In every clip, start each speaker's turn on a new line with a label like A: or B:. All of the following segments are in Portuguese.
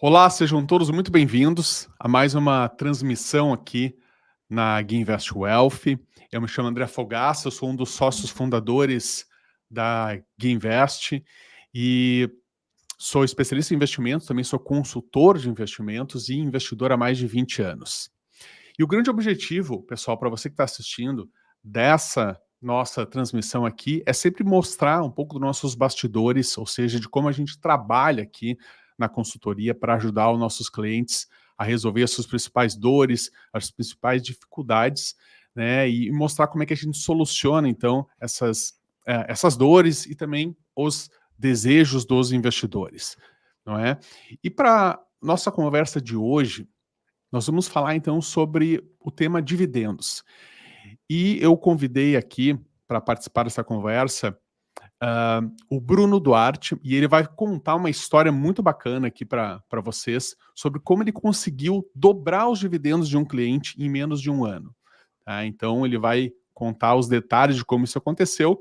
A: Olá, sejam todos muito bem-vindos a mais uma transmissão aqui na Guinvest Wealth. Eu me chamo André Fogaça, eu sou um dos sócios fundadores da Guinvest e sou especialista em investimentos, também sou consultor de investimentos e investidor há mais de 20 anos. E o grande objetivo, pessoal, para você que está assistindo, dessa nossa transmissão aqui é sempre mostrar um pouco dos nossos bastidores, ou seja, de como a gente trabalha aqui na consultoria para ajudar os nossos clientes a resolver as suas principais dores, as principais dificuldades, né, e mostrar como é que a gente soluciona, então, essas dores e também os desejos dos investidores, não é? E para nossa conversa de hoje, nós vamos falar então sobre o tema dividendos. E eu convidei aqui para participar dessa conversa o Bruno Duarte, e ele vai contar uma história muito bacana aqui para vocês sobre como ele conseguiu dobrar os dividendos de um cliente em menos de um ano. Tá? Então ele vai contar os detalhes de como isso aconteceu.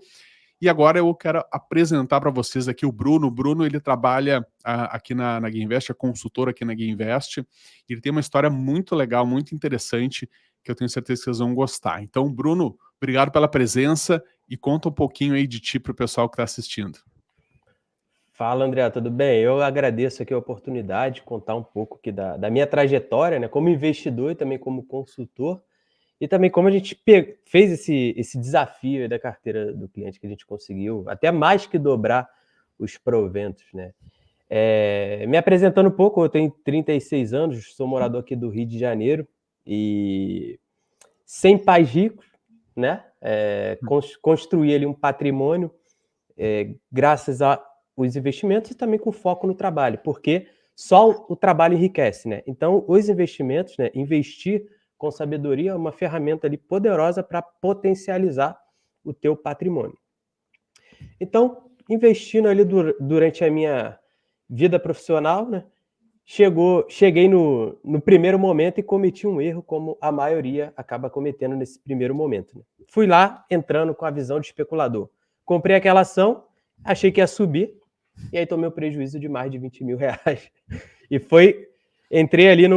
A: E agora eu quero apresentar para vocês aqui o Bruno. O Bruno, ele trabalha aqui na Guinvest, é consultor aqui na Guinvest. Ele tem uma história muito legal, muito interessante, que eu tenho certeza que vocês vão gostar. Então, Bruno, obrigado pela presença e conta um pouquinho aí de ti para o pessoal que está assistindo.
B: Fala, André, tudo bem? Eu agradeço aqui a oportunidade de contar um pouco aqui da minha trajetória, né, como investidor e também como consultor, e também como a gente fez esse desafio aí da carteira do cliente, que a gente conseguiu até mais que dobrar os proventos, né? Me apresentando um pouco, eu tenho 36 anos, sou morador aqui do Rio de Janeiro e sem pais ricos, né? Construí ali um patrimônio graças aos investimentos e também com foco no trabalho, porque só o trabalho enriquece, né? Então, os investimentos, né, investir com sabedoria é uma ferramenta ali poderosa para potencializar o teu patrimônio. Então, investindo ali durante a minha vida profissional, né, cheguei no primeiro momento e cometi um erro, como a maioria acaba cometendo nesse primeiro momento, né? Fui lá entrando com a visão de especulador. Comprei aquela ação, achei que ia subir, e aí tomei um prejuízo de mais de 20 mil reais. E entrei ali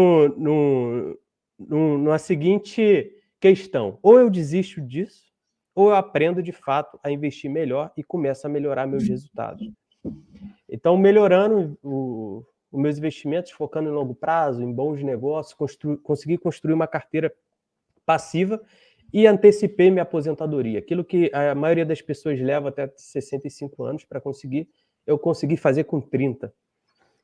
B: numa seguinte questão: ou eu desisto disso, ou eu aprendo de fato a investir melhor e começo a melhorar meus resultados. Então, melhorando os meus investimentos, focando em longo prazo, em bons negócios, consegui construir uma carteira passiva e antecipei minha aposentadoria. Aquilo que a maioria das pessoas leva até 65 anos para conseguir, eu consegui fazer com 30.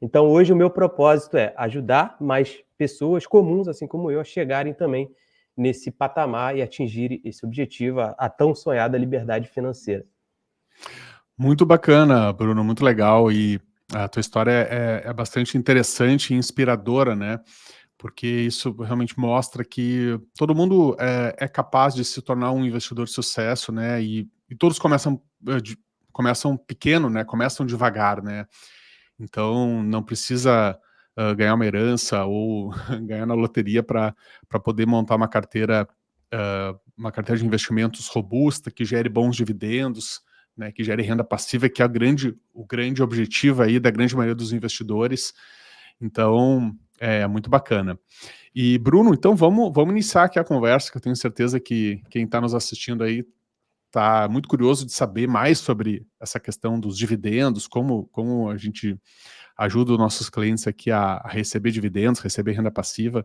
B: Então, hoje o meu propósito é ajudar mais pessoas comuns, assim como eu, a chegarem também nesse patamar e atingir esse objetivo, a tão sonhada liberdade financeira.
A: Muito bacana, Bruno, muito legal. E a tua história é bastante interessante e inspiradora, né? Porque isso realmente mostra que todo mundo é capaz de se tornar um investidor de sucesso, né? E todos começam pequeno, né? Começam devagar, né? Então não precisa ganhar uma herança ou ganhar na loteria para poder montar uma carteira de investimentos robusta que gere bons dividendos, né? Que gere renda passiva, que é o grande objetivo aí da grande maioria dos investidores. Então é muito bacana. E, Bruno, então vamos iniciar aqui a conversa, que eu tenho certeza que quem está nos assistindo aí está muito curioso de saber mais sobre essa questão dos dividendos, como a gente ajuda os nossos clientes aqui a receber dividendos, receber renda passiva.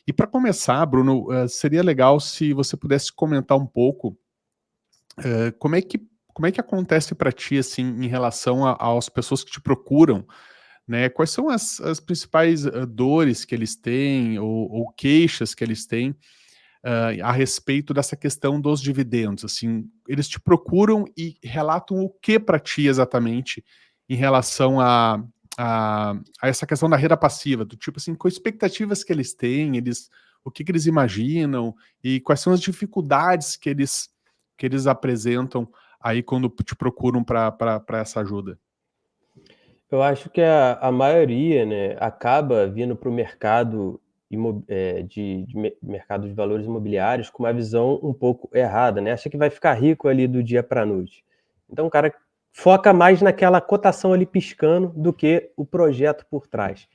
A: E para começar, Bruno, seria legal se você pudesse comentar um pouco como é que acontece para ti, assim, em relação às pessoas que te procuram, né? Quais são as principais dores que eles têm ou queixas que eles têm a respeito dessa questão dos dividendos? Assim, eles te procuram e relatam o que para ti exatamente em relação a essa questão da renda passiva, do tipo assim, quais expectativas que eles têm, o que eles imaginam e quais são as dificuldades que eles apresentam aí quando te procuram para essa ajuda?
B: Eu acho que a maioria, né, acaba vindo para o mercado mercado de valores imobiliários com uma visão um pouco errada, né? Acha que vai ficar rico ali do dia para a noite. Então o cara foca mais naquela cotação ali piscando do que o projeto por trás.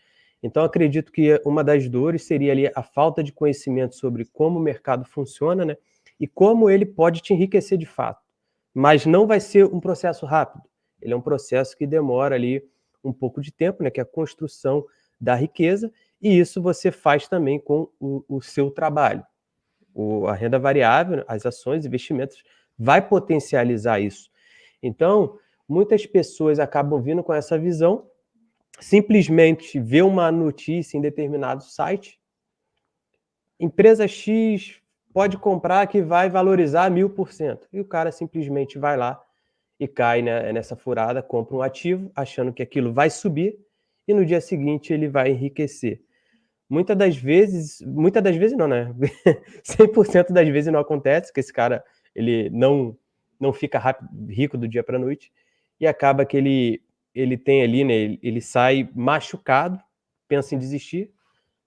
B: Então, acredito que uma das dores seria ali a falta de conhecimento sobre como o mercado funciona, né, e como ele pode te enriquecer de fato. Mas não vai ser um processo rápido, ele é um processo que demora ali um pouco de tempo, né, que é a construção da riqueza, e isso você faz também com o seu trabalho. A renda variável, as ações, investimentos, vai potencializar isso. Então, muitas pessoas acabam vindo com essa visão, simplesmente vê uma notícia em determinado site, empresa X pode comprar que vai valorizar 1000%. E o cara simplesmente vai lá e cai, né, nessa furada, compra um ativo, achando que aquilo vai subir, e no dia seguinte ele vai enriquecer. Muitas das vezes não, né, 100% das vezes não acontece, que esse cara ele não fica rico do dia para a noite, e acaba que ele tem ali, né, ele sai machucado, pensa em desistir,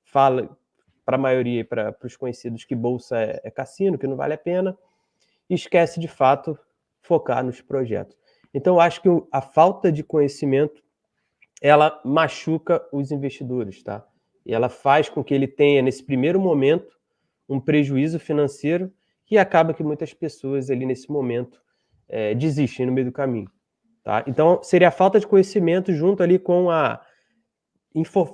B: fala para a maioria, para os conhecidos, que bolsa é cassino, que não vale a pena, e esquece de fato focar nos projetos. Então eu acho que a falta de conhecimento, ela machuca os investidores, tá? E ela faz com que ele tenha, nesse primeiro momento, um prejuízo financeiro, que acaba que muitas pessoas ali nesse momento desistem no meio do caminho, tá? Então seria a falta de conhecimento junto ali com a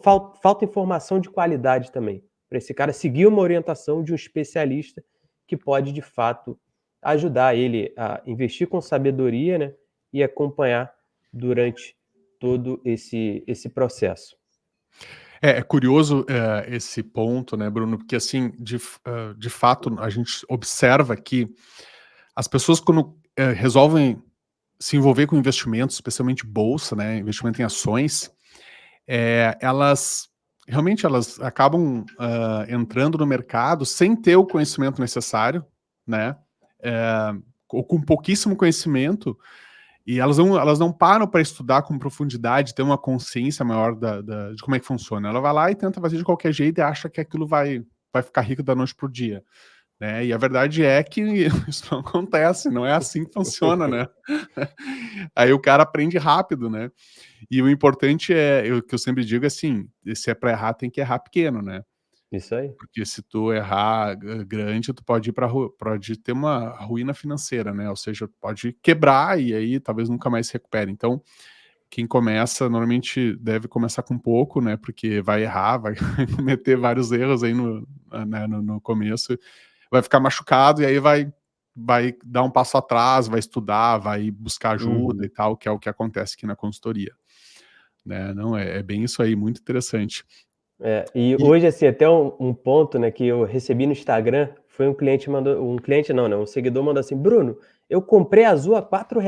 B: falta de informação de qualidade também, para esse cara seguir uma orientação de um especialista que pode de fato ajudar ele a investir com sabedoria, né, e acompanhar durante todo esse processo.
A: É curioso, esse ponto, né, Bruno, porque assim, de fato, a gente observa que as pessoas quando, resolvem se envolver com investimentos, especialmente bolsa, né, investimento em ações, elas realmente elas acabam, entrando no mercado sem ter o conhecimento necessário, né, ou com pouquíssimo conhecimento, e elas não param para estudar com profundidade, ter uma consciência maior de como é que funciona. Ela vai lá e tenta fazer de qualquer jeito e acha que aquilo vai ficar rico da noite pro dia, né, e a verdade é que isso não acontece, não é assim que funciona, né. Aí o cara aprende rápido, né. E o importante o que eu sempre digo é assim, se é para errar, tem que errar pequeno, né.
B: Isso aí.
A: Porque se tu errar grande, tu pode ir pode ter uma ruína financeira, né, ou seja, pode quebrar e aí talvez nunca mais se recupere. Então, quem começa normalmente deve começar com pouco, né, porque vai errar, vai cometer vários erros aí né, no começo, vai ficar machucado e aí vai dar um passo atrás, vai estudar, vai buscar ajuda e
B: Uhum.
A: tal, que é o que acontece aqui na consultoria, né. Não, é bem isso aí, muito interessante.
B: E
A: E
B: hoje, assim, até um ponto, né, que eu recebi no Instagram, foi um cliente não, né, um seguidor mandou assim: "Bruno, eu comprei Azul a R$ 4,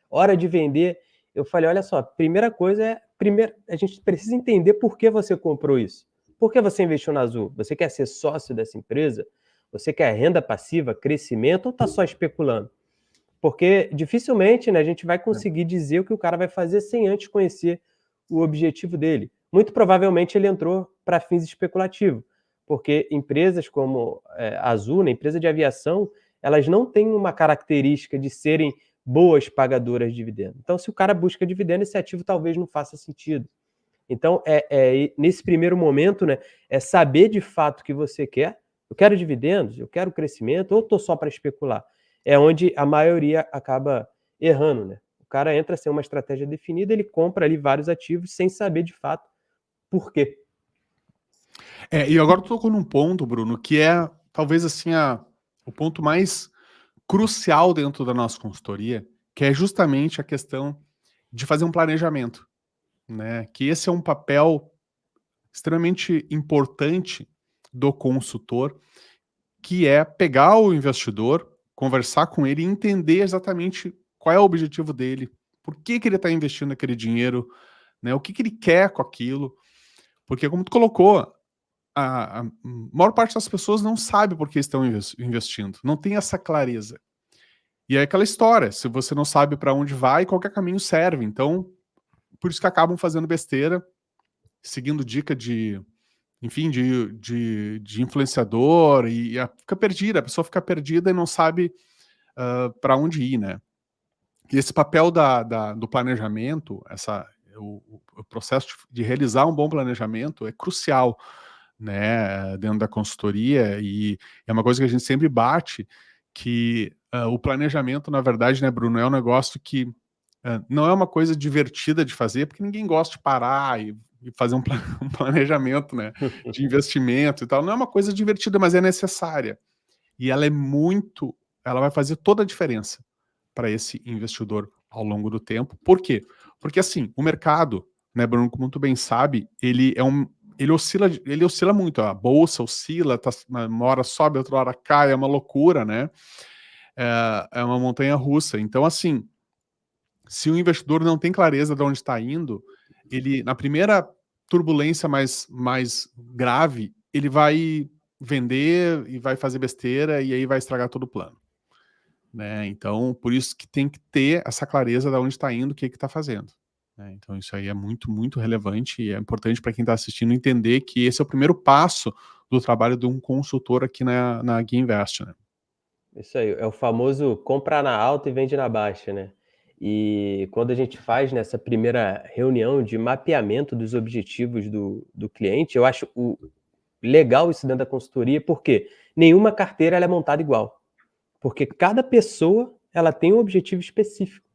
B: hora de vender". Eu falei: "Olha só, primeira coisa primeiro a gente precisa entender por que você comprou isso. Por que você investiu na Azul? Você quer ser sócio dessa empresa? Você quer renda passiva, crescimento ou está só especulando?". Porque dificilmente, né, a gente vai conseguir dizer o que o cara vai fazer sem antes conhecer o objetivo dele. Muito provavelmente ele entrou para fins especulativos, porque empresas como a Azul, né, empresa de aviação, elas não têm uma característica de serem boas pagadoras de dividendos. Então, se o cara busca dividendo, esse ativo talvez não faça sentido. Então, nesse primeiro momento, né, é saber de fato o que você quer. Eu quero dividendos, eu quero crescimento, ou estou só para especular? É onde a maioria acaba errando, né? O cara entra sem uma estratégia definida, ele compra ali vários ativos sem saber de fato por quê.
A: e agora tu tocou num ponto, Bruno, que é talvez assim o ponto mais crucial dentro da nossa consultoria, que é justamente a questão de fazer um planejamento, né? Que esse é um papel extremamente importante do consultor, que é pegar o investidor, conversar com ele e entender exatamente qual é o objetivo dele, por que que ele está investindo aquele dinheiro, né? O que que ele quer com aquilo, porque como tu colocou, a maior parte das pessoas não sabe por que estão investindo, não tem essa clareza. E é aquela história, se você não sabe para onde vai, qualquer caminho serve. Então, por isso que acabam fazendo besteira, seguindo dica enfim, de influenciador fica perdida, a pessoa fica perdida e não sabe para onde ir, né? E esse papel do planejamento, o processo de realizar um bom planejamento é crucial, né, dentro da consultoria, e é uma coisa que a gente sempre bate, que o planejamento, na verdade, né, Bruno, é um negócio que não é uma coisa divertida de fazer, porque ninguém gosta de parar e fazer um planejamento, né, de investimento e tal. Não é uma coisa divertida, mas é necessária. E ela vai fazer toda a diferença para esse investidor ao longo do tempo. Por quê? Porque assim, o mercado, né, Bruno, como tu bem sabe, ele oscila muito. A bolsa oscila, uma hora sobe, outra hora cai, é uma loucura, né? É uma montanha russa. Então, assim, se o investidor não tem clareza de onde está indo, ele, na primeira turbulência mais grave, ele vai vender e vai fazer besteira e aí vai estragar todo o plano, né? Então, por isso que tem que ter essa clareza de onde está indo, o que está fazendo, né? Então, isso aí é muito, muito relevante e é importante para quem está assistindo entender que esse é o primeiro passo do trabalho de um consultor aqui na Guia Invest, né?
B: Isso aí, é o famoso comprar na alta e vende na baixa, né. E quando a gente faz nessa primeira reunião de mapeamento dos objetivos do cliente, eu acho legal isso dentro da consultoria, porque nenhuma carteira ela é montada igual, porque cada pessoa ela tem um objetivo específico.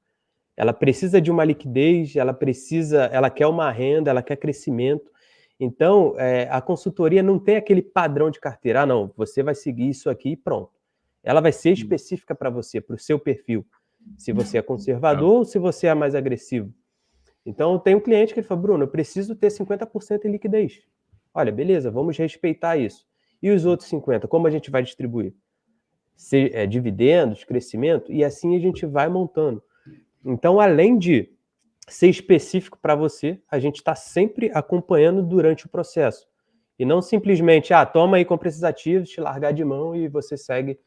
B: Ela precisa de uma liquidez, ela quer uma renda, ela quer crescimento. Então, a consultoria não tem aquele padrão de carteira: "Ah não, você vai seguir isso aqui e pronto". Ela vai ser
A: Hum.
B: específica para você, para o seu perfil, se você é
A: É.
B: conservador ou se você é mais agressivo. Então tem um cliente que ele fala: "Bruno, eu preciso ter 50% em liquidez". Olha, beleza, vamos respeitar isso. E os outros 50, como a gente vai distribuir? Dividendos, crescimento? E assim a gente vai montando. Então, além de ser específico para você, a gente está sempre acompanhando durante o processo. E não simplesmente, toma aí, compra esses ativos, te largar de mão e você segue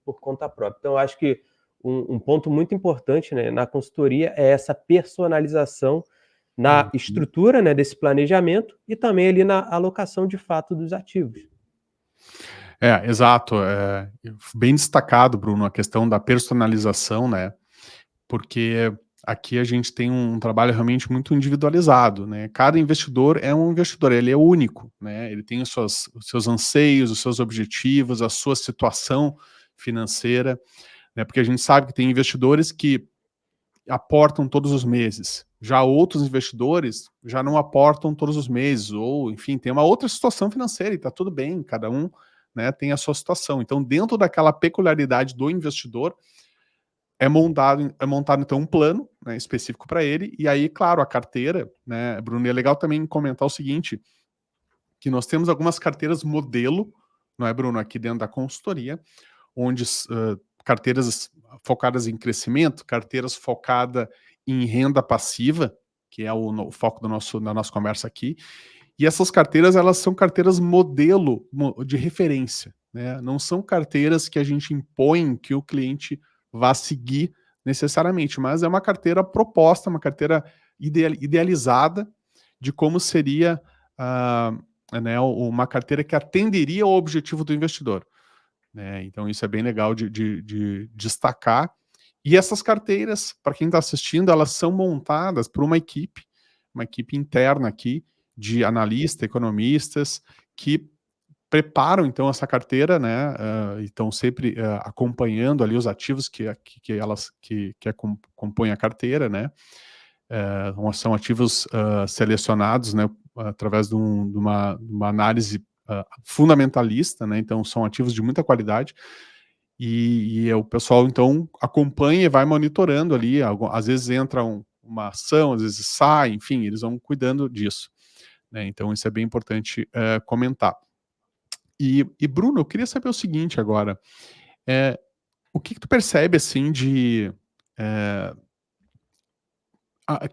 B: por conta própria. Então, eu acho que um ponto muito importante, né, na consultoria é essa personalização na
A: Uhum.
B: estrutura, né, desse planejamento e também ali na alocação de fato dos ativos.
A: Exato. Bem destacado, Bruno, a questão da personalização, né? Porque aqui a gente tem um trabalho realmente muito individualizado, né? Cada investidor é um investidor, ele é único, né? Ele tem os seus anseios, os seus objetivos, a sua situação financeira, né? Porque a gente sabe que tem investidores que aportam todos os meses. Já outros investidores já não aportam todos os meses, ou, enfim, tem uma outra situação financeira e está tudo bem, cada um, né, tem a sua situação. Então, dentro daquela peculiaridade do investidor, é montado então um plano, né, específico para ele, e aí, claro, a carteira, né, Bruno, é legal também comentar o seguinte, que nós temos algumas carteiras modelo, não é, Bruno, aqui dentro da consultoria, onde carteiras focadas em crescimento, carteiras focadas em renda passiva, que é o foco da nossa conversa aqui, e essas carteiras, elas são carteiras modelo de referência, né? Não são carteiras que a gente impõe que o cliente vá seguir necessariamente, mas é uma carteira proposta, uma carteira idealizada de como seria né, uma carteira que atenderia ao objetivo do investidor, né? Então isso é bem legal de destacar. E essas carteiras, para quem está assistindo, elas são montadas por uma equipe interna aqui de analistas, economistas, que preparam então essa carteira, né? E estão sempre acompanhando ali os ativos que compõem a carteira, né? São ativos selecionados, né? Através de uma análise fundamentalista, né? Então são ativos de muita qualidade e o pessoal então acompanha e vai monitorando ali. Às vezes entra uma ação, às vezes sai, enfim, eles vão cuidando disso, né? Então isso é bem importante comentar. E Bruno, eu queria saber o seguinte agora, é, o que tu percebe assim de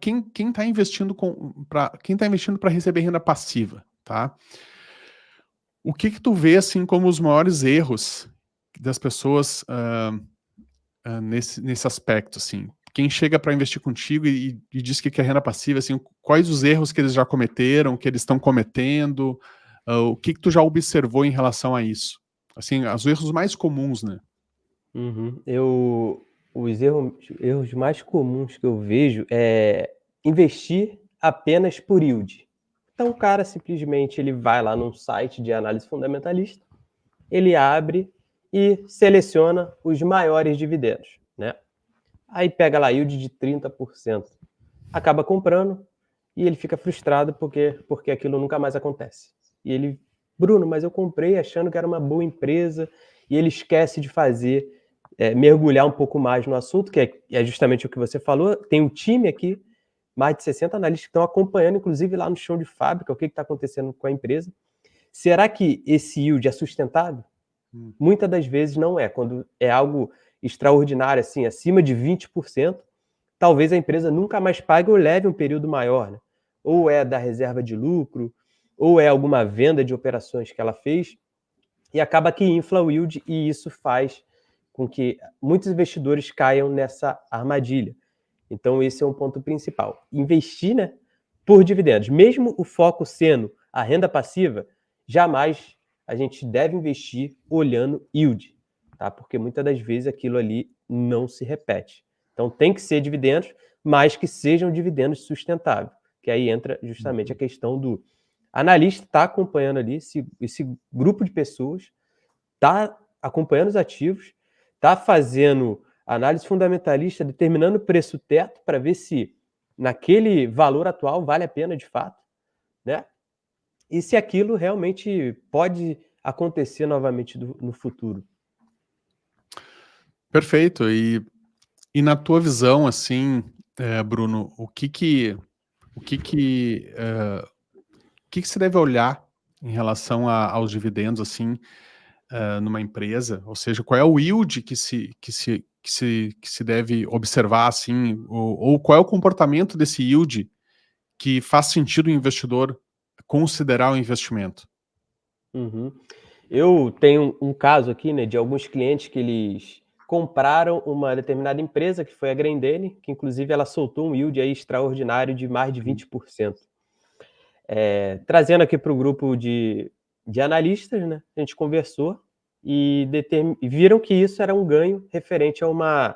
A: quem está investindo para receber renda passiva, tá? O que tu vê assim como os maiores erros das pessoas nesse aspecto, assim? Quem chega para investir contigo e diz que quer renda passiva, assim, quais os erros que eles já cometeram, que eles estão cometendo? O que tu já observou em relação a isso? Assim, os erros mais comuns, né?
B: Uhum. Os erros mais comuns que eu vejo é investir apenas por yield. Então, o cara simplesmente ele vai lá num site de análise fundamentalista, ele abre e seleciona os maiores dividendos, né? Aí pega lá yield de 30%, acaba comprando e ele fica frustrado porque aquilo nunca mais acontece. E ele, Bruno, mas eu comprei achando que era uma boa empresa, e ele esquece de fazer, mergulhar um pouco mais no assunto, que é justamente o que você falou. Tem um time aqui, mais de 60 analistas que estão acompanhando, inclusive lá no chão de fábrica, o que está acontecendo com a empresa. Será que esse yield é sustentável? Muitas das vezes não é. Quando é algo extraordinário, assim, acima de 20%, talvez a empresa nunca mais pague ou leve um período maior, né? Ou é da reserva de lucro, ou é alguma venda de operações que ela fez, e acaba que infla o yield, e isso faz com que muitos investidores caiam nessa armadilha. Então, esse é um ponto principal. Investir, né, por dividendos. Mesmo o foco sendo a renda passiva, jamais a gente deve investir olhando yield, tá? Porque muitas das vezes aquilo ali não se repete. Então, tem que ser dividendos, mas que sejam dividendos sustentáveis, que aí entra justamente a questão do analista estar acompanhando ali, esse grupo de pessoas, está acompanhando os ativos, está fazendo análise fundamentalista, determinando o preço teto para ver se naquele valor atual vale a pena de fato, né? E se aquilo realmente pode acontecer novamente no futuro.
A: Perfeito. E na tua visão, assim, Bruno, o que que se deve olhar em relação aos dividendos, assim, numa empresa? Ou seja, qual é o yield que se deve observar, assim, ou qual é o comportamento desse yield que faz sentido o investidor considerar o investimento?
B: Uhum. Eu tenho um caso aqui, né, de alguns clientes que eles compraram uma determinada empresa, que foi a Grendene, que inclusive ela soltou um yield aí extraordinário de mais de
A: Uhum.
B: 20%. Trazendo aqui para o grupo de analistas, né, a gente conversou e viram que isso era um ganho referente a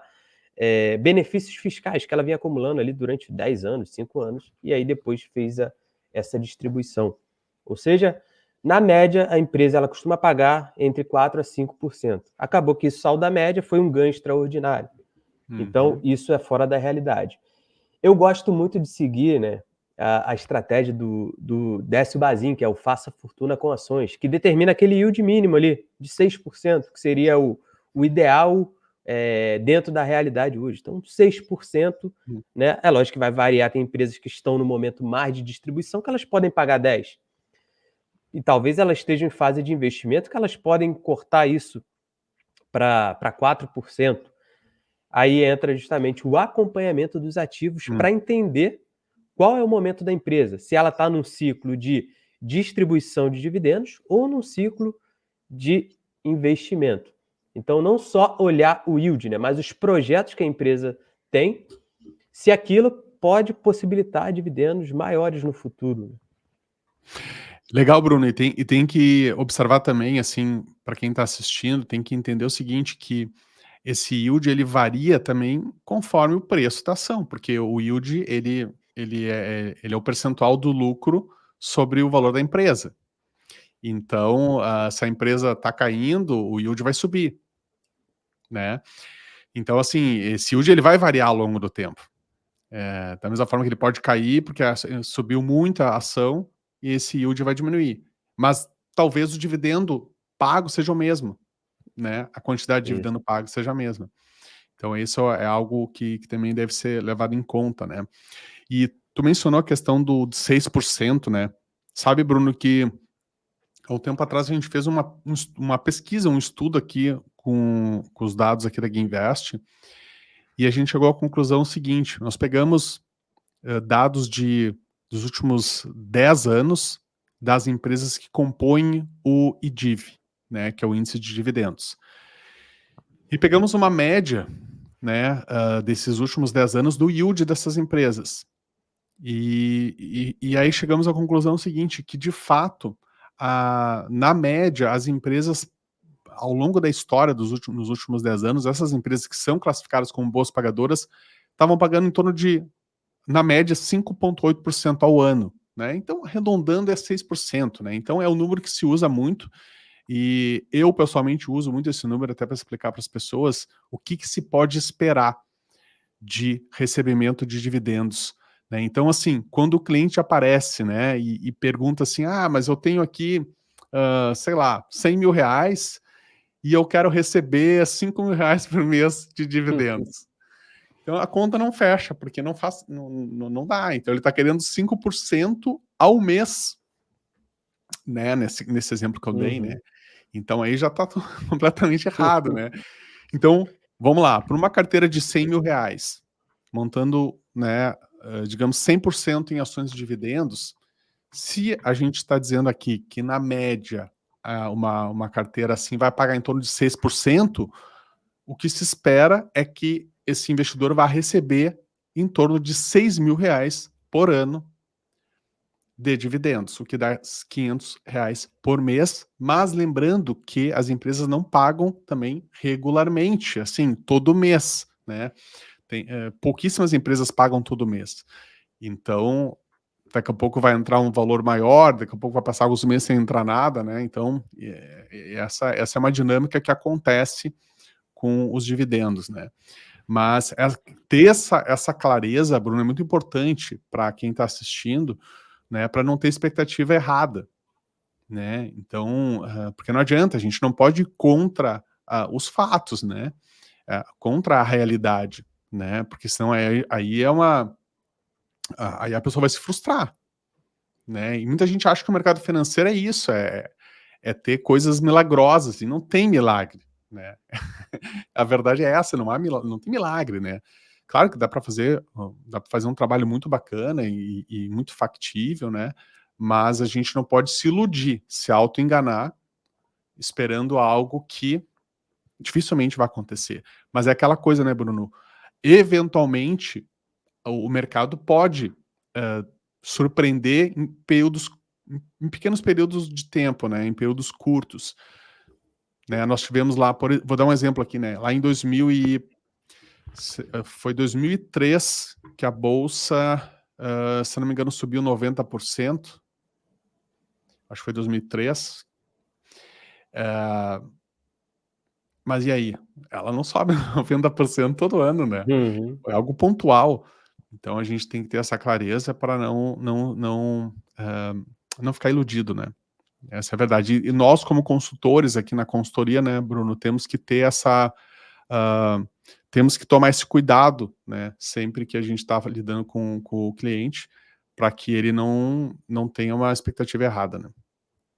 B: benefícios fiscais que ela vinha acumulando ali durante 10 anos, 5 anos, e aí depois fez essa distribuição. Ou seja, na média, a empresa ela costuma pagar entre 4% a 5%. Acabou que isso saiu da média, foi um ganho extraordinário. Então,
A: Uhum.
B: isso é fora da realidade. Eu gosto muito de seguir, né, a estratégia do Décio Bazin, que é o Faça Fortuna com Ações, que determina aquele yield mínimo ali de 6%, que seria o ideal dentro da realidade hoje. Então, 6%,
A: Hum.
B: né? É lógico que vai variar, tem empresas que estão no momento mais de distribuição que elas podem pagar 10%. E talvez elas estejam em fase de investimento que elas podem cortar isso para 4%. Aí entra justamente o acompanhamento dos ativos
A: Hum.
B: para entender qual é o momento da empresa, se ela está num ciclo de distribuição de dividendos ou num ciclo de investimento. Então, não só olhar o yield, né, mas os projetos que a empresa tem, se aquilo pode possibilitar dividendos maiores no futuro.
A: Legal, Bruno. E tem que observar também, assim, para quem está assistindo, tem que entender o seguinte, que esse yield ele varia também conforme o preço da ação, porque o yield ele é o percentual do lucro sobre o valor da empresa. Então, se a empresa está caindo, o yield vai subir, né? Então, assim, esse yield ele vai variar ao longo do tempo. Da mesma forma que ele pode cair porque subiu muito a ação e esse yield vai diminuir. Mas talvez o dividendo pago seja o mesmo, né? A quantidade de
B: Isso.
A: dividendo pago seja a mesma. Então, isso é algo que também deve ser levado em conta, né? E tu mencionou a questão de 6%, né? Sabe, Bruno, que há um tempo atrás a gente fez uma pesquisa, um estudo aqui com os dados aqui da Guinvest, e a gente chegou à conclusão seguinte: nós pegamos dados dos últimos 10 anos das empresas que compõem o IDIV, né, que é o índice de dividendos. E pegamos uma média, né, desses últimos 10 anos do yield dessas empresas. E aí chegamos à conclusão seguinte, que de fato, na média, as empresas, ao longo da história nos últimos 10 anos, essas empresas que são classificadas como boas pagadoras, estavam pagando em torno de na média, 5,8% ao ano, né? Então, arredondando é 6%, né? Então, é um número que se usa muito, e eu, pessoalmente, uso muito esse número até para explicar para as pessoas o que se pode esperar de recebimento de dividendos, né? Então, assim, quando o cliente aparece, né, e pergunta assim, mas eu tenho aqui, sei lá, 100 mil reais e eu quero receber 5 mil reais por mês de dividendos. Então, a conta não fecha, porque não dá. Então, ele está querendo 5% ao mês, né, nesse exemplo que eu dei, né?
B: Uhum.
A: Então, aí já está completamente errado, né? Então, vamos lá, por uma carteira de 100 mil reais, montando, né, digamos, 100% em ações de dividendos, se a gente está dizendo aqui que, na média, uma carteira assim vai pagar em torno de 6%, o que se espera é que esse investidor vai receber em torno de 6 mil reais por ano de dividendos, o que dá 500 reais por mês, mas lembrando que as empresas não pagam também regularmente, assim, todo mês, né? Pouquíssimas empresas pagam todo mês. Então, daqui a pouco vai entrar um valor maior, daqui a pouco vai passar alguns meses sem entrar nada, né? Então, essa é uma dinâmica que acontece com os dividendos, né? Mas ter essa clareza, Bruno, é muito importante para quem está assistindo, né? Para não ter expectativa errada, né? Então, porque não adianta, a gente não pode ir contra os fatos, né? Contra a realidade, né? Porque senão aí é uma... aí a pessoa vai se frustrar, né? E muita gente acha que o mercado financeiro é isso, é ter coisas milagrosas, e não tem milagre, né? A verdade é essa, não tem milagre, né? Claro que dá para fazer um trabalho muito bacana e muito factível, né? Mas a gente não pode se iludir, se auto-enganar, esperando algo que dificilmente vai acontecer. Mas é aquela coisa, né, Bruno? Eventualmente, o mercado pode surpreender em pequenos períodos de tempo, né? Em períodos curtos. Né? Nós tivemos lá, vou dar um exemplo aqui, né? Lá em foi 2003 que a bolsa, se não me engano, subiu 90%. Acho que foi 2003. Mas e aí? Ela não sobe 90% todo ano, né?
B: Uhum.
A: É algo pontual. Então a gente tem que ter essa clareza para não ficar iludido, né? Essa é a verdade. E nós, como consultores aqui na consultoria, né, Bruno, temos que ter temos que tomar esse cuidado, né, sempre que a gente está lidando com o cliente, para que ele não tenha uma expectativa errada, né?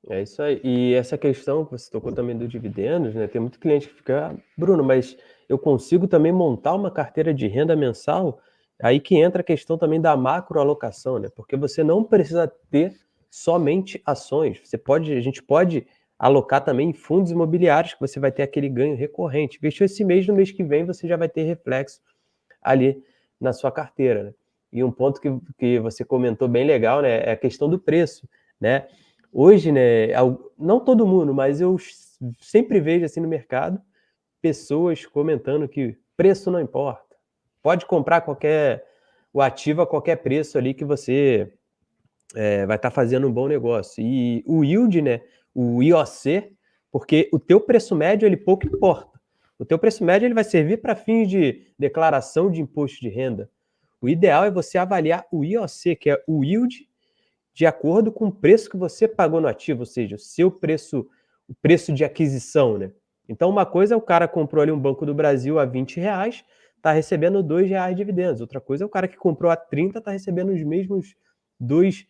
B: É isso aí. E essa questão que você tocou também do dividendos, né? Tem muito cliente que fica: Bruno, mas eu consigo também montar uma carteira de renda mensal?" Aí que entra a questão também da macroalocação, né? Porque você não precisa ter somente ações. A gente pode alocar também em fundos imobiliários, que você vai ter aquele ganho recorrente. Investiu esse mês, no mês que vem você já vai ter reflexo ali na sua carteira, né? E um ponto que você comentou bem legal, né, é a questão do preço, né? Hoje, né, não todo mundo, mas eu sempre vejo assim no mercado pessoas comentando que preço não importa. Pode comprar o ativo a qualquer preço ali que você vai estar fazendo um bom negócio. E o yield, né, o IOC, porque o teu preço médio ele pouco importa. O teu preço médio ele vai servir para fins de declaração de imposto de renda. O ideal é você avaliar o IOC, que é o yield de acordo com o preço que você pagou no ativo, ou seja, o preço de aquisição, né? Então, uma coisa é o cara comprou ali um Banco do Brasil a R$ 20, está recebendo R$ 2 de dividendos. Outra coisa é o cara que comprou a 30, está recebendo os mesmos R$ 2.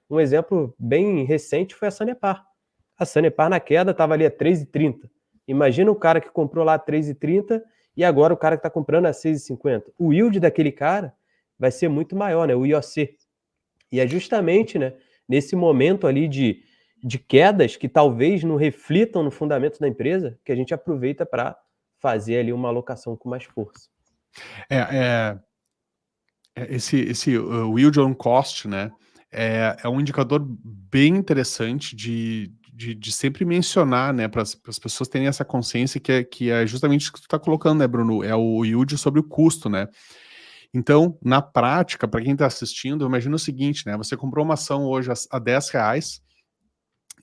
B: Um exemplo bem recente foi a Sanepar. A Sanepar na queda estava ali a 3,30. Imagina o cara que comprou lá a 3,30 e agora o cara que está comprando a 6,50. O yield daquele cara vai ser muito maior, né? O IOC. E é justamente, né, nesse momento ali de quedas que talvez não reflitam no fundamento da empresa, que a gente aproveita para fazer ali uma alocação com mais força.
A: É, é, o yield on cost, né, é um indicador bem interessante de sempre mencionar, né, para as pessoas terem essa consciência que é justamente o que tu está colocando, né, Bruno? É o yield sobre o custo, né? Então, na prática, para quem está assistindo, imagina o seguinte, né? Você comprou uma ação hoje a R$10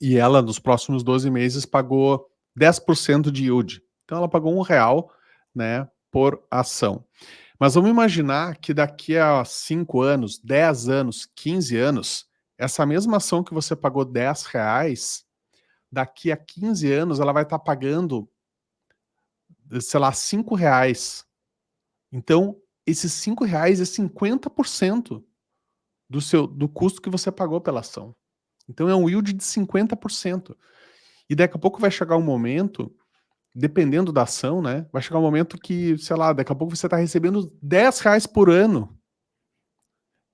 A: e ela, nos próximos 12 meses, pagou 10% de yield. Então, ela pagou R$1, né, por ação. Mas vamos imaginar que daqui a 5 anos, 10 anos, 15 anos, essa mesma ação que você pagou R$10, daqui a 15 anos ela vai estar pagando, sei lá, R$5. Então, esses R$5 é 50% do custo que você pagou pela ação. Então é um yield de 50%. E daqui a pouco vai chegar um momento, dependendo da ação, né? Vai chegar um momento que, sei lá, daqui a pouco você está recebendo R$10 por ano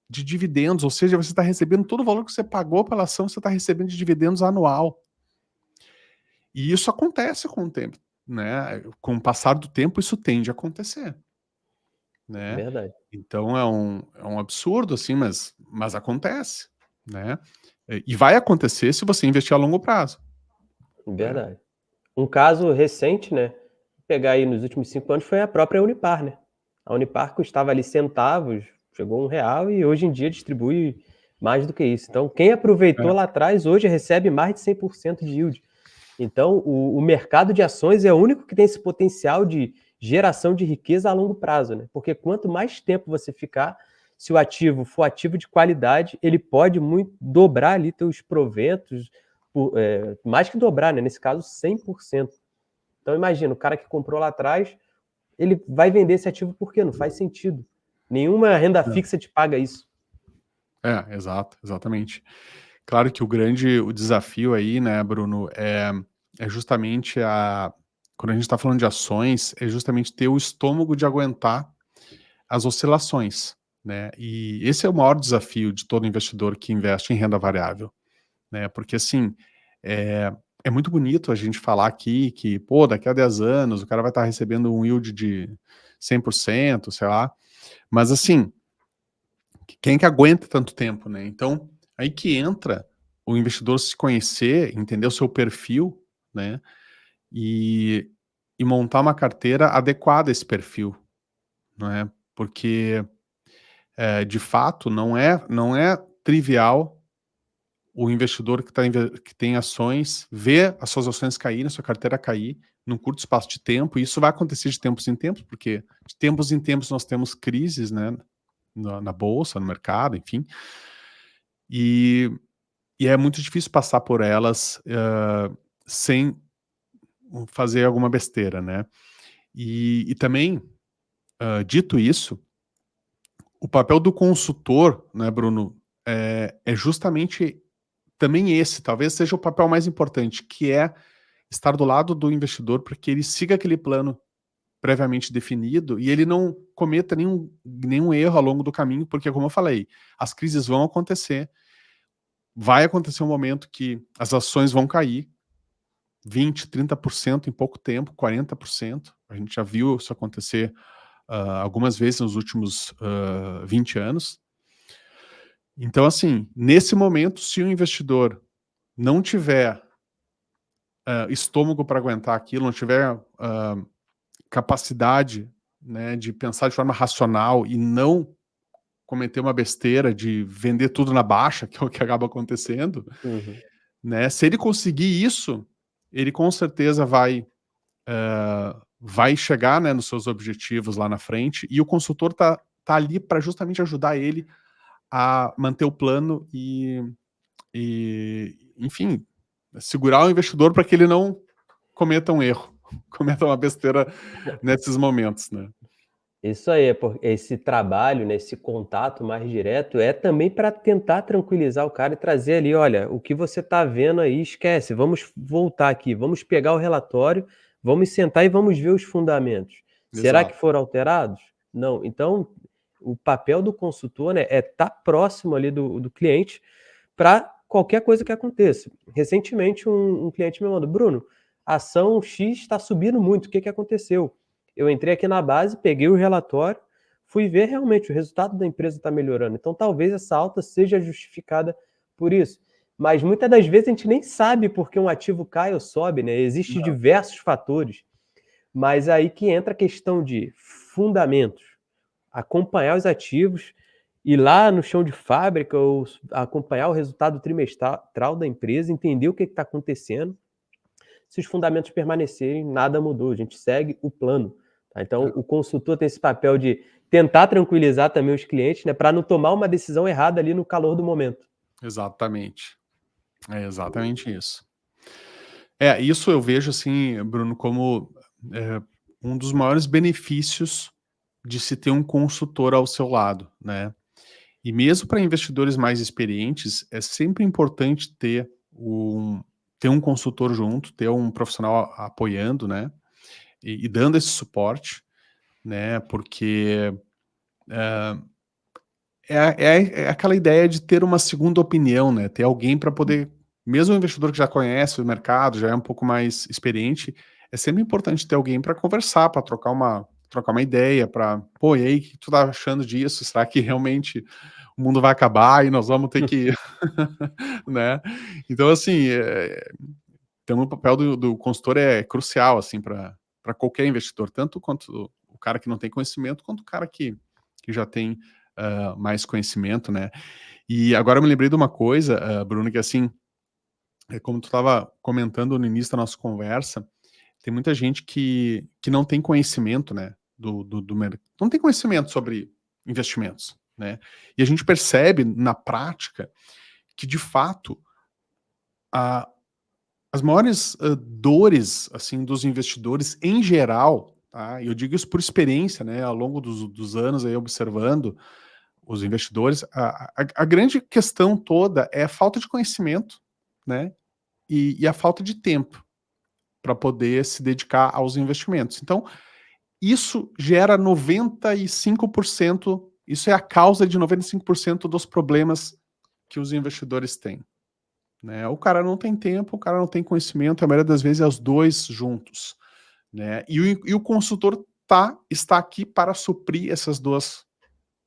A: de dividendos, ou seja, você está recebendo todo o valor que você pagou pela ação, você está recebendo de dividendos anual. E isso acontece com o tempo, né? Com o passar do tempo, isso tende a acontecer, né?
B: Verdade,
A: Então é um absurdo, assim, mas acontece, né? E vai acontecer se você investir a longo prazo, né?
B: verdade. Um caso recente, né, pegar aí nos últimos 5 anos foi a própria Unipar, né. A Unipar custava ali centavos, chegou a R$1 e hoje em dia distribui mais do que isso. Então quem aproveitou
A: É,
B: lá atrás hoje recebe mais de 100% de yield. Então o mercado de ações é o único que tem esse potencial de geração de riqueza a longo prazo, né, porque quanto mais tempo você ficar, se o ativo for ativo de qualidade, ele pode muito dobrar ali teus proventos, mais que dobrar, né, nesse caso 100%. Então imagina, o cara que comprou lá atrás, ele vai vender esse ativo por quê? Não faz sentido. Nenhuma renda fixa te paga isso.
A: exato, exatamente. Claro que o desafio aí, né, Bruno, é justamente quando a gente está falando de ações, é justamente ter o estômago de aguentar as oscilações, né? E esse é o maior desafio de todo investidor que investe em renda variável, né? Porque assim, é, é muito bonito a gente falar aqui que, pô, daqui a 10 anos o cara vai estar recebendo um yield de 100%, sei lá. Mas assim, quem que aguenta tanto tempo, né? Então, aí que entra o investidor se conhecer, entender o seu perfil, né? E, e montar uma carteira adequada a esse perfil, não é? Porque, de fato, não é trivial o investidor que tem ações ver as suas ações caírem, a sua carteira cair num curto espaço de tempo, e isso vai acontecer de tempos em tempos, porque de tempos em tempos nós temos crises, né? Na bolsa, no mercado, enfim. E, e é muito difícil passar por elas sem fazer alguma besteira, né? E também, dito isso, o papel do consultor, né, Bruno, é justamente também esse, talvez seja o papel mais importante, que é estar do lado do investidor para que ele siga aquele plano previamente definido e ele não cometa nenhum erro ao longo do caminho, porque, como eu falei, as crises vão acontecer, vai acontecer um momento que as ações vão cair 20, 30% em pouco tempo, 40%. A gente já viu isso acontecer algumas vezes nos últimos 20 anos. Então, assim, nesse momento, se o investidor não tiver estômago para aguentar aquilo, não tiver capacidade, né, de pensar de forma racional e não cometer uma besteira de vender tudo na baixa, que é o que acaba acontecendo,
B: Uhum.
A: né? Se ele conseguir isso, ele com certeza vai chegar, né, nos seus objetivos lá na frente, e o consultor tá ali para justamente ajudar ele a manter o plano enfim, segurar o investidor para que ele não cometa um erro, cometa uma besteira nesses momentos, né?
B: Isso aí, esse trabalho, né, esse contato mais direto é também para tentar tranquilizar o cara e trazer ali: "Olha, o que você está vendo aí esquece, vamos voltar aqui, vamos pegar o relatório, vamos sentar e vamos ver os fundamentos. Será que
A: Exato.
B: foram alterados? Não". Então, o papel do consultor, né, é estar próximo ali do cliente para qualquer coisa que aconteça. Recentemente um cliente me mandou: "Bruno, a ação X está subindo muito, o que que aconteceu?". Eu entrei aqui na base, peguei o relatório, fui ver realmente o resultado da empresa está melhorando, então talvez essa alta seja justificada por isso. Mas muitas das vezes a gente nem sabe por que um ativo cai ou sobe, né, existem
A: Não.
B: diversos fatores, mas aí que entra a questão de fundamentos. acompanhar os ativos, ir lá no chão de fábrica ou acompanhar o resultado trimestral da empresa, entender o que está acontecendo. Se os fundamentos permanecerem, nada mudou, a gente segue o plano. Tá? Então, o consultor tem esse papel de tentar tranquilizar também os clientes, né, para não tomar uma decisão errada ali no calor do momento.
A: Exatamente. É exatamente isso. Isso eu vejo, assim, Bruno, como um dos maiores benefícios de se ter um consultor ao seu lado, né? E mesmo para investidores mais experientes, é sempre importante ter um consultor junto, ter um profissional apoiando, né? E dando esse suporte, né? Porque é aquela ideia de ter uma segunda opinião, né? Ter alguém para poder, mesmo o investidor que já conhece o mercado, já é um pouco mais experiente, é sempre importante ter alguém para conversar, para trocar uma ideia, para, pô, e aí, o que tu tá achando disso? Será que realmente o mundo vai acabar e nós vamos ter que, né? Então, assim, então o papel do consultor é crucial, assim, para qualquer investidor, tanto quanto o cara que não tem conhecimento, quanto o cara que já tem mais conhecimento, né? E agora eu me lembrei de uma coisa, Bruno, que assim, como tu estava comentando no início da nossa conversa, tem muita gente que não tem conhecimento, né, do mercado, não tem conhecimento sobre investimentos, né? E a gente percebe na prática que, de fato, a, as maiores dores, assim, dos investidores em geral, tá? E eu digo isso por experiência, né, ao longo dos anos aí observando os investidores, a grande questão toda é a falta de conhecimento, né? E a falta de tempo para poder se dedicar aos investimentos. Então, isso gera 95%, isso é a causa de 95% dos problemas que os investidores têm. Né? O cara não tem tempo, o cara não tem conhecimento, a maioria das vezes é os dois juntos. Né? E o consultor está aqui para suprir essas duas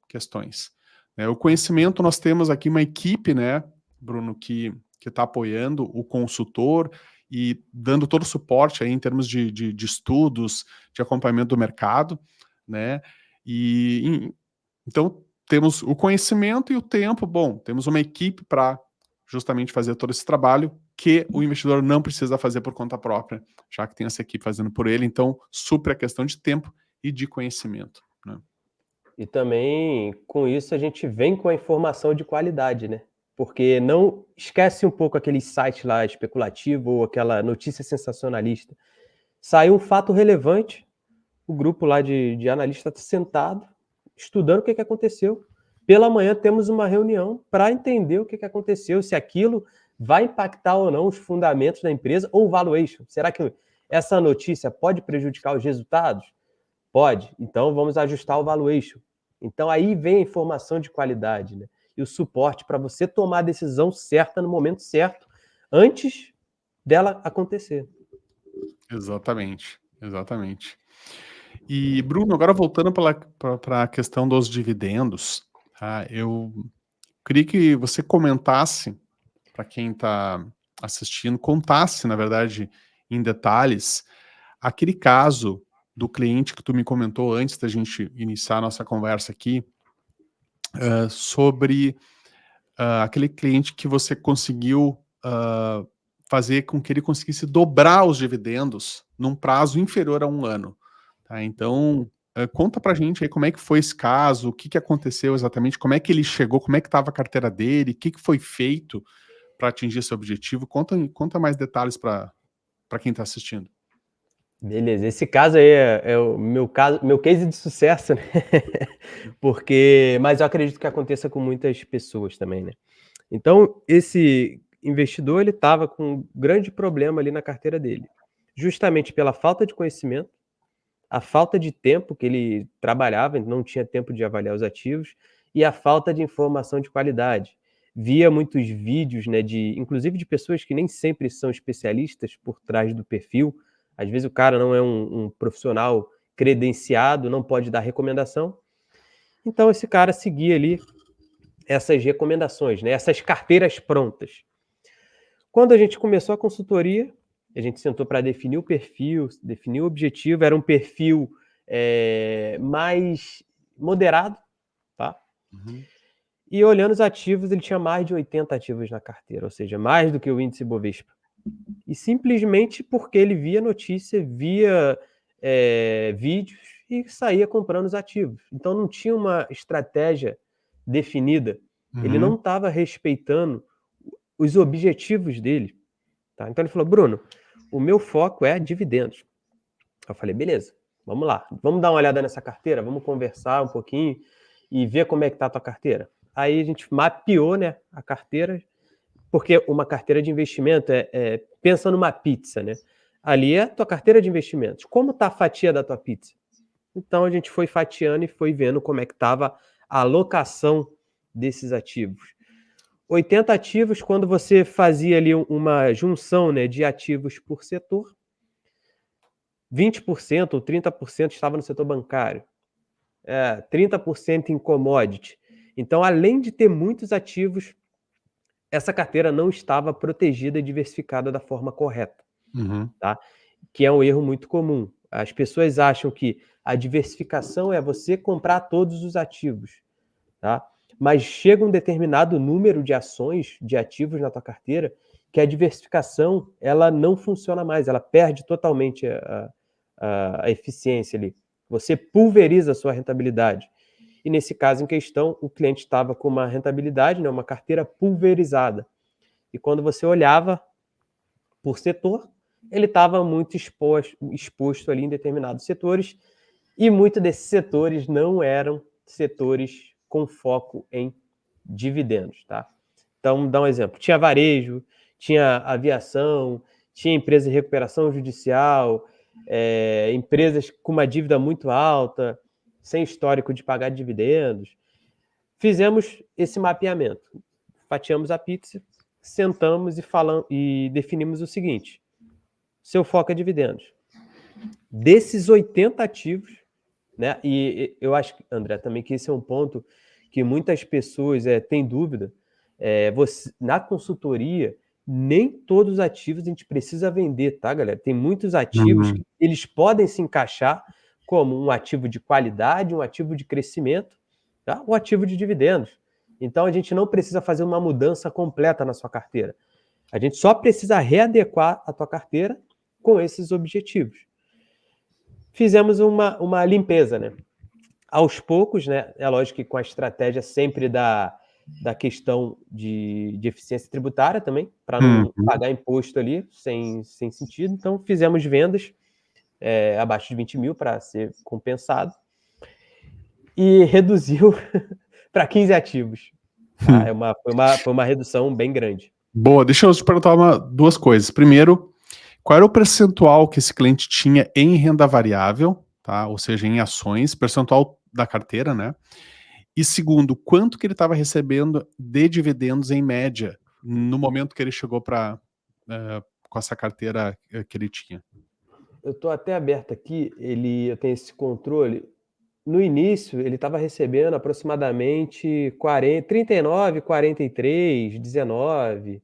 A: questões. O conhecimento, nós temos aqui uma equipe, né, Bruno, que está apoiando o consultor e dando todo o suporte aí em termos de estudos, de acompanhamento do mercado, né? Então temos o conhecimento e o tempo. Bom, temos uma equipe para justamente fazer todo esse trabalho que o investidor não precisa fazer por conta própria, já que tem essa equipe fazendo por ele. Então supre a questão de tempo e de conhecimento, né?
B: E também, com isso, a gente vem com a informação de qualidade, né? Porque não esquece um pouco aquele site lá especulativo ou aquela notícia sensacionalista. Saiu um fato relevante, o grupo lá de analista está sentado, estudando o que aconteceu. Pela manhã temos uma reunião para entender o que aconteceu, se aquilo vai impactar ou não os fundamentos da empresa ou o valuation. Será que essa notícia pode prejudicar os resultados? Pode. Então vamos ajustar o valuation. Então aí vem a informação de qualidade, né? E o suporte para você tomar a decisão certa no momento certo, antes dela acontecer.
A: Exatamente, exatamente. E, Bruno, agora voltando para a questão dos dividendos, tá? Eu queria que você comentasse, para quem está assistindo, contasse, na verdade, em detalhes, aquele caso do cliente que tu me comentou antes da gente iniciar a nossa conversa aqui, sobre aquele cliente que você conseguiu fazer com que ele conseguisse dobrar os dividendos num prazo inferior a 1 ano. Tá? Então, conta pra gente aí como é que foi esse caso, o que, que aconteceu exatamente, como é que ele chegou, como é que estava a carteira dele, o que, que foi feito para atingir esse objetivo. Conta mais detalhes para quem está assistindo.
B: Beleza, esse caso aí é o meu caso, meu case de sucesso, né? Mas eu acredito que aconteça com muitas pessoas também, né? Então, esse investidor, ele estava com um grande problema ali na carteira dele, justamente pela falta de conhecimento, a falta de tempo que ele trabalhava, não tinha tempo de avaliar os ativos, e a falta de informação de qualidade. Via muitos vídeos, né, inclusive de pessoas que nem sempre são especialistas por trás do perfil. Às vezes o cara não é um profissional credenciado, não pode dar recomendação. Então esse cara seguia ali essas recomendações, né, essas carteiras prontas. Quando a gente começou a consultoria, a gente sentou para definir o perfil, definir o objetivo, era um perfil mais moderado, tá?
A: Uhum.
B: E olhando os ativos, ele tinha mais de 80 ativos na carteira, ou seja, mais do que o índice Bovespa. E simplesmente porque ele via notícia, via vídeos e saía comprando os ativos. Então não tinha uma estratégia definida. Ele não
A: Uhum.
B: estava respeitando os objetivos dele. Tá? Então ele falou, Bruno, o meu foco é dividendos. Eu falei, beleza, vamos lá. Vamos dar uma olhada nessa carteira, vamos conversar um pouquinho e ver como é que está a tua carteira. Aí a gente mapeou, né, a carteira, porque uma carteira de investimento pensa numa pizza, né? Ali é a tua carteira de investimentos. Como está a fatia da tua pizza? Então a gente foi fatiando e foi vendo como é que estava a alocação desses ativos. 80 ativos, quando você fazia ali uma junção, né, de ativos por setor, 20% ou 30% estava no setor bancário, 30% em commodity. Então, além de ter muitos ativos, essa carteira não estava protegida e diversificada da forma correta,
A: Uhum.
B: tá? Que é um erro muito comum. As pessoas acham que a diversificação é você comprar todos os ativos, tá? Mas chega um determinado número de ações, de ativos na tua carteira, que a diversificação ela não funciona mais, ela perde totalmente a eficiência ali. Você pulveriza a sua rentabilidade. E nesse caso em questão, o cliente estava com uma rentabilidade, né, uma carteira pulverizada. E quando você olhava por setor, ele estava muito exposto ali em determinados setores, e muitos desses setores não eram setores com foco em dividendos, tá? Então, vamos dar um exemplo. Tinha varejo, tinha aviação, tinha empresa de recuperação judicial, empresas com uma dívida muito alta, sem histórico de pagar dividendos. Fizemos esse mapeamento, fatiamos a pizza, sentamos e definimos o seguinte: seu foco é dividendos. Desses 80 ativos, né? E eu acho, André, também que esse é um ponto que muitas pessoas têm dúvida. Na consultoria, nem todos os ativos a gente precisa vender, tá, galera? Tem muitos ativos que
A: Uhum.
B: eles podem se encaixar como um ativo de qualidade, um ativo de crescimento, tá? Um ativo de dividendos. Então a gente não precisa fazer uma mudança completa na sua carteira. A gente só precisa readequar a tua carteira com esses objetivos. Fizemos uma limpeza, né? Aos poucos, né? É lógico que com a estratégia sempre da questão de eficiência tributária também, para não
A: Uhum.
B: pagar imposto ali sem sentido. Então, fizemos vendas abaixo de 20 mil para ser compensado e reduziu para 15 ativos. Tá?
A: Hum.
B: Foi uma redução bem grande.
A: Boa, deixa eu te perguntar duas coisas. Primeiro, qual era o percentual que esse cliente tinha em renda variável, tá? Ou seja, em ações, percentual da carteira, né? E segundo, quanto que ele estava recebendo de dividendos em média no momento que ele chegou para com essa carteira que ele tinha?
B: Eu estou até aberto aqui, eu tenho esse controle. No início, ele estava recebendo aproximadamente 40, 39, 43, 19,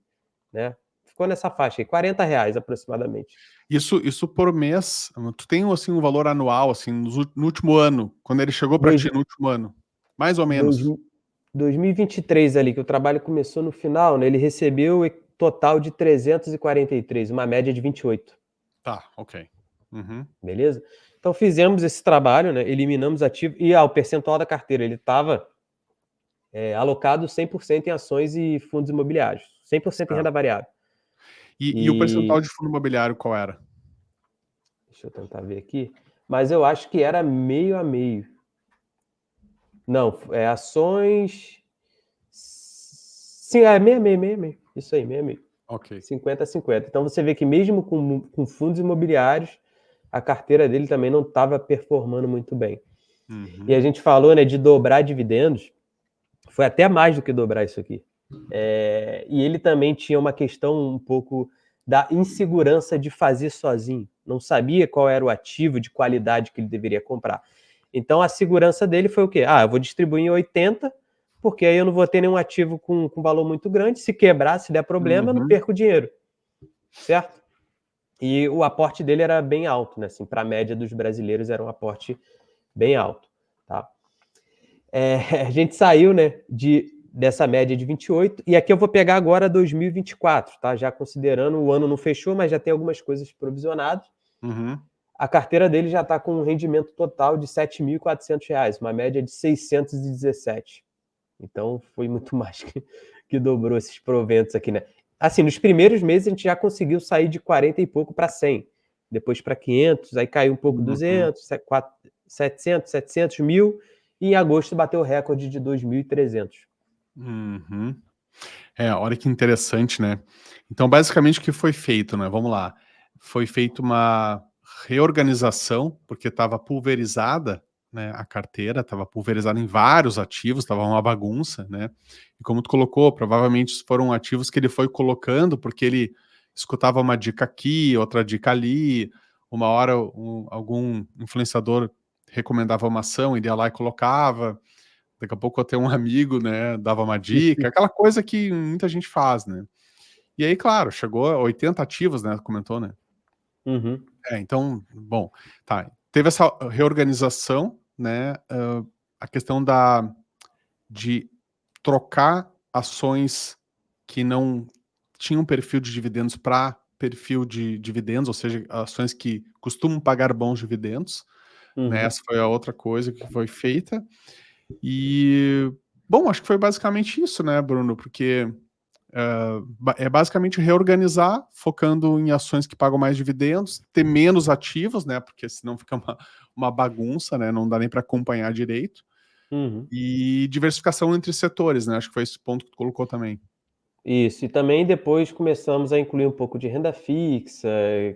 B: né? Ficou nessa faixa aí, R$ 40 aproximadamente.
A: Isso por mês, tu tem assim um valor anual, assim, no último ano, quando ele chegou para
B: Dois,
A: ti no último ano, mais ou
B: dois,
A: menos?
B: 2023 ali, que o trabalho começou no final, né? Ele recebeu total de 343, uma média de 28,
A: Tá, ok. Uhum.
B: beleza? Então fizemos esse trabalho, né? Eliminamos ativo e o percentual da carteira, ele estava alocado 100% em ações e fundos imobiliários, 100% em
A: Certo.
B: renda variável.
A: E o percentual
B: E
A: de fundo imobiliário qual era?
B: deixa eu tentar ver aqui, mas eu acho que era meio a meio. Não, ações. Sim, meio, meio, meio, meio. Isso aí, meio, meio.
A: Ok.
B: 50-50. Então você vê que mesmo com fundos imobiliários, a carteira dele também não estava performando muito bem. E a
A: Uhum.
B: gente falou, né, de dobrar dividendos, foi até mais do que dobrar isso aqui. E ele também tinha uma questão um pouco da insegurança de fazer sozinho. Não sabia qual era o ativo de qualidade que ele deveria comprar. Então a segurança dele foi o quê? Eu vou distribuir em 80, porque aí eu não vou ter nenhum ativo com valor muito grande. Se quebrar, se der problema, eu não
A: Uhum.
B: perco dinheiro. Certo? E o aporte dele era bem alto, né? Assim, para a média dos brasileiros era um aporte bem alto. Tá? a gente saiu, né, dessa média de 28, e aqui eu vou pegar agora 2024, tá? Já considerando, o ano não fechou, mas já tem algumas coisas provisionadas.
A: Uhum.
B: A carteira dele já está com um rendimento total de R$ 7.400, uma média de 617. Então foi muito mais que dobrou esses proventos aqui, né? Assim, nos primeiros meses a gente já conseguiu sair de 40 e pouco para 100, depois para 500, aí caiu um pouco,
A: Uhum.
B: 200, 700, 700, 1.000, e em agosto bateu o recorde de 2.300.
A: Uhum. Olha que interessante, né? Então, basicamente, o que foi feito, né? Vamos lá. Foi feita uma reorganização, porque estava pulverizada, né, a carteira, estava pulverizada em vários ativos, estava uma bagunça, né? E como tu colocou, provavelmente foram ativos que ele foi colocando, porque ele escutava uma dica aqui, outra dica ali, uma hora algum influenciador recomendava uma ação, ele ia lá e colocava. Daqui a pouco até um amigo, né, dava uma dica, aquela coisa que muita gente faz, né. E aí, claro, chegou a 80 ativos, né, comentou, né.
B: Uhum,
A: Então, bom, tá, teve essa reorganização, né, a questão de trocar ações que não tinham perfil de dividendos para perfil de dividendos, ou seja, ações que costumam pagar bons dividendos, né,
B: uhum.
A: essa foi a outra coisa que foi feita. E, bom, acho que foi basicamente isso, né, Bruno, porque é basicamente reorganizar, focando em ações que pagam mais dividendos, ter menos ativos, né, porque senão fica uma bagunça, né, não dá nem para acompanhar direito,
B: Uhum.
A: e diversificação entre setores, né, acho que foi esse ponto que tu colocou também.
B: Isso, e também depois começamos a incluir um pouco de renda fixa,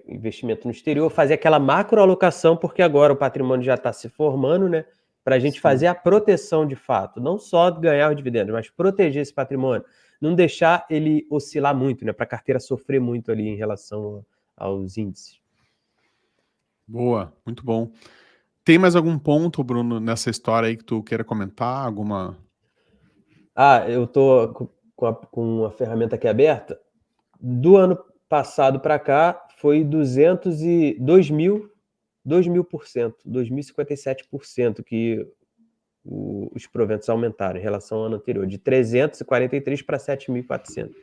B: investimento no exterior, fazer aquela macroalocação, porque agora o patrimônio já está se formando, né, para a gente
A: Sim.
B: fazer a proteção de fato, não só ganhar os dividendos, mas proteger esse patrimônio, não deixar ele oscilar muito, né, para a carteira sofrer muito ali em relação aos índices.
A: Boa, muito bom. Tem mais algum ponto, Bruno, nessa história aí que tu queira comentar? Alguma.
B: Eu tô com a ferramenta aqui aberta. Do ano passado para cá foi 2.000%, 2.057% que os proventos aumentaram em relação ao ano anterior, de 343 para 7.400.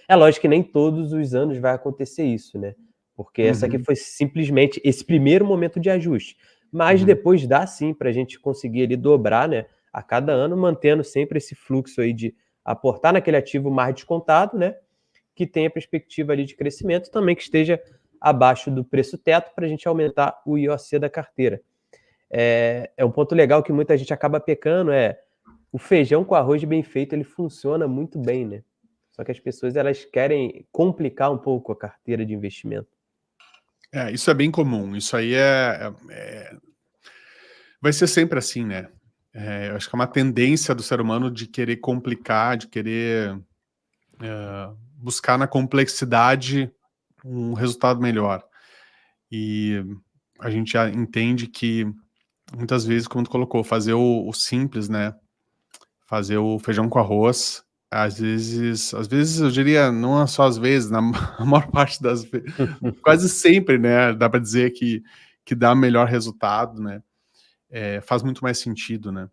B: É lógico que nem todos os anos vai acontecer isso, né? Porque essa aqui
A: Uhum,
B: foi simplesmente esse primeiro momento de ajuste. Mas
A: uhum.
B: depois dá sim para a gente conseguir ali dobrar, né? A cada ano, mantendo sempre esse fluxo aí de aportar naquele ativo mais descontado, né? Que tenha perspectiva ali de crescimento, também que esteja abaixo do preço teto para a gente aumentar o IOC da carteira. Um ponto legal que muita gente acaba pecando, o feijão com arroz bem feito, ele funciona muito bem, né? Só que as pessoas elas querem complicar um pouco a carteira de investimento.
A: Isso é bem comum. Isso aí vai ser sempre assim, né? Eu acho que é uma tendência do ser humano de querer complicar, de querer buscar na complexidade um resultado melhor. E a gente já entende que muitas vezes, como tu colocou, fazer o simples, né? Fazer o feijão com arroz, às vezes eu diria, não é só às vezes, na maior parte das vezes, quase sempre, né? Dá para dizer que dá melhor resultado, né? Faz muito mais sentido, né?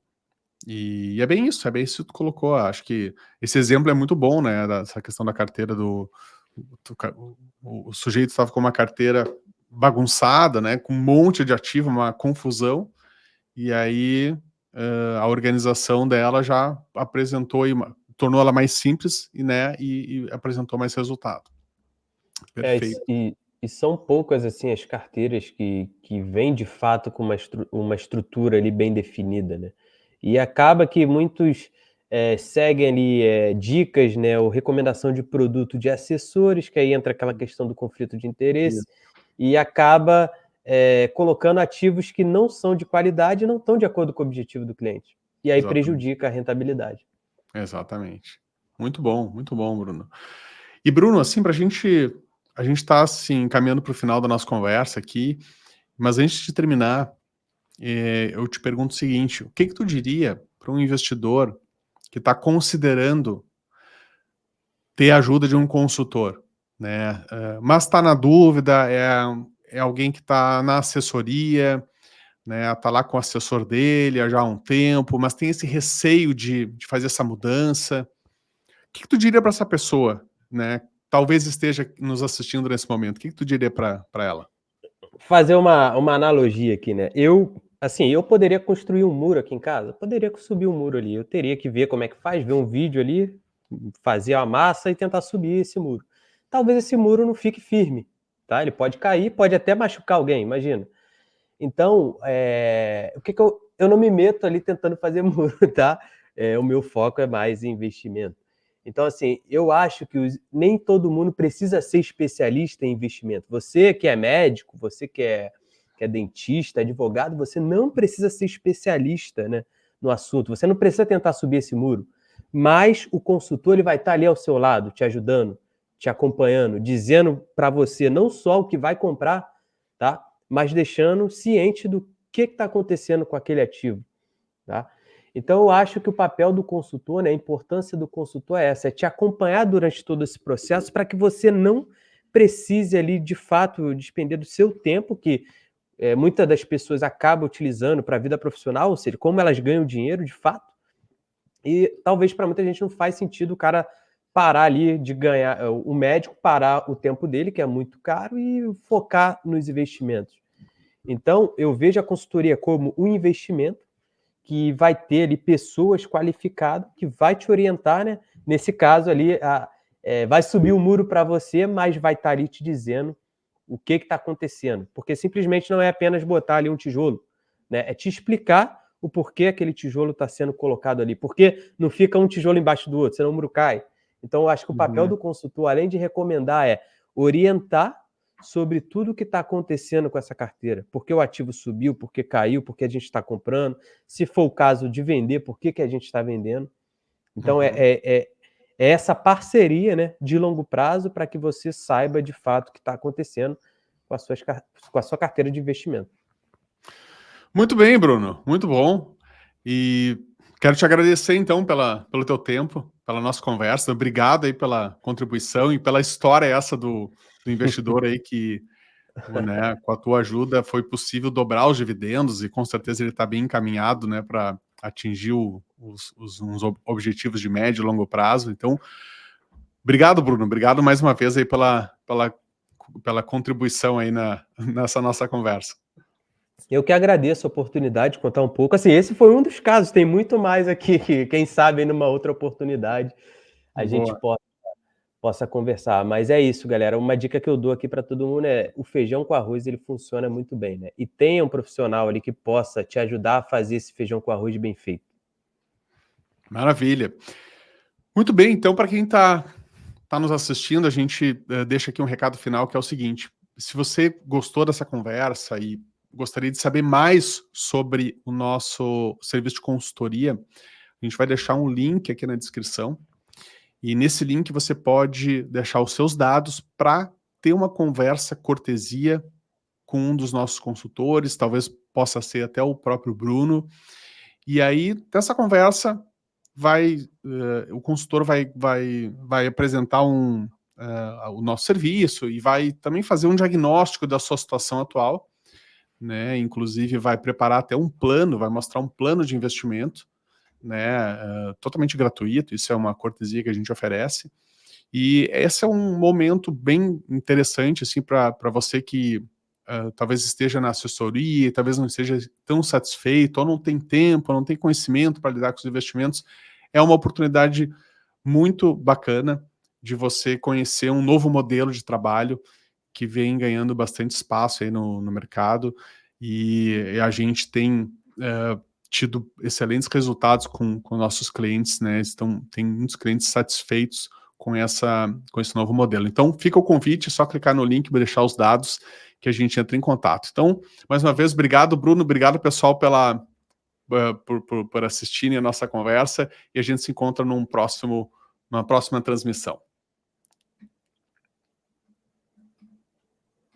A: E é bem isso que tu colocou. Acho que esse exemplo é muito bom, né? Dessa questão da carteira o sujeito estava com uma carteira bagunçada, né? Com um monte de ativo, uma confusão, e aí a organização dela já apresentou e tornou ela mais simples e, né, e apresentou mais resultado.
B: É, e
A: Perfeito.
B: e são poucas, assim, as carteiras que vêm de fato com uma estrutura ali bem definida, né. E acaba que muitos, seguem ali, dicas, né, ou recomendação de produto de assessores, que aí entra aquela questão do conflito de interesse,
A: Isso,
B: e acaba, colocando ativos que não são de qualidade e não estão de acordo com o objetivo do cliente. E aí
A: exatamente.
B: prejudica a rentabilidade.
A: Exatamente. Muito bom, Bruno. E Bruno, assim, a gente está assim caminhando para o final da nossa conversa aqui, mas antes de terminar, eu te pergunto o seguinte: o que que tu diria para um investidor que está considerando ter a ajuda de um consultor, né? Mas está na dúvida, é alguém que está na assessoria, né, tá lá com o assessor dele há já um tempo, mas tem esse receio de fazer essa mudança. O que tu diria para essa pessoa, né? Talvez esteja nos assistindo nesse momento. O que tu diria para ela?
B: Fazer uma analogia aqui, né, assim, eu poderia construir um muro aqui em casa? Poderia subir um muro ali, eu teria que ver como é que faz, ver um vídeo ali, fazer a massa e tentar subir esse muro. Talvez esse muro não fique firme, tá, ele pode cair, pode até machucar alguém, imagina. Então, o que que eu não me meto ali tentando fazer muro, tá, o meu foco é mais em investimento. Então, assim, eu acho que nem todo mundo precisa ser especialista em investimento. Você que é médico, você que é dentista, advogado, você não precisa ser especialista, né, no assunto. Você não precisa tentar subir esse muro. Mas o consultor ele vai estar ali ao seu lado, te ajudando, te acompanhando, dizendo para você não só o que vai comprar, tá? Mas deixando ciente do que está acontecendo com aquele ativo, tá? Então eu acho que o papel do consultor, né, a importância do consultor é essa, é te acompanhar durante todo esse processo para que você não precise ali, de fato, despender do seu tempo, que muitas das pessoas acabam utilizando para a vida profissional, ou seja, como elas ganham dinheiro de fato, e talvez para muita gente não faz sentido o cara parar ali de ganhar, o médico parar o tempo dele, que é muito caro, e focar nos investimentos. Então, eu vejo a consultoria como um investimento que vai ter ali pessoas qualificadas que vai te orientar, né? Nesse caso ali, vai subir o muro para você, mas vai estar ali te dizendo o que está acontecendo. Porque simplesmente não é apenas botar ali um tijolo, né? É te explicar o porquê aquele tijolo está sendo colocado ali. Porque não fica um tijolo embaixo do outro, senão o muro cai. Então, eu acho que o papel
A: Uhum.
B: do consultor, além de recomendar, é orientar sobre tudo o que está acontecendo com essa carteira. Por que o ativo subiu, por que caiu, por que a gente está comprando, se for o caso de vender, por que a gente está vendendo. Então,
A: Uhum.
B: é essa parceria, né, de longo prazo para que você saiba de fato o que está acontecendo com a sua carteira de investimento.
A: Muito bem, Bruno, muito bom. E quero te agradecer, então, pelo teu tempo, pela nossa conversa. Obrigado aí pela contribuição e pela história essa do investidor aí que, né, com a tua ajuda foi possível dobrar os dividendos e com certeza ele está bem encaminhado, né, para atingir uns objetivos de médio e longo prazo. Então, obrigado, Bruno. Obrigado mais uma vez aí pela contribuição aí nessa nossa conversa.
B: Eu que agradeço a oportunidade de contar um pouco. Assim, esse foi um dos casos, tem muito mais aqui que, quem sabe, numa outra oportunidade a gente
A: Boa.
B: possa conversar. Mas é isso, galera. Uma dica que eu dou aqui para todo mundo é: o feijão com arroz ele funciona muito bem, né? E tenha um profissional ali que possa te ajudar a fazer esse feijão com arroz bem feito.
A: Maravilha. Muito bem, então, para quem tá nos assistindo, a gente deixa aqui um recado final que é o seguinte: se você gostou dessa conversa e gostaria de saber mais sobre o nosso serviço de consultoria, a gente vai deixar um link aqui na descrição. E nesse link você pode deixar os seus dados para ter uma conversa cortesia com um dos nossos consultores, talvez possa ser até o próprio Bruno. E aí, dessa conversa, o consultor vai apresentar o nosso serviço e vai também fazer um diagnóstico da sua situação atual, né? Inclusive vai preparar até um plano, vai mostrar um plano de investimento, né? Totalmente gratuito, isso é uma cortesia que a gente oferece. E esse é um momento bem interessante, assim, para você que talvez esteja na assessoria, talvez não esteja tão satisfeito, ou não tem tempo, ou não tem conhecimento para lidar com os investimentos. É uma oportunidade muito bacana de você conhecer um novo modelo de trabalho que vem ganhando bastante espaço aí no mercado, e a gente tem tido excelentes resultados com nossos clientes, né? Tem muitos clientes satisfeitos com esse novo modelo. Então, fica o convite, é só clicar no link e deixar os dados que a gente entra em contato. Então, mais uma vez, obrigado, Bruno, obrigado, pessoal, por assistirem a nossa conversa, e a gente se encontra numa próxima transmissão.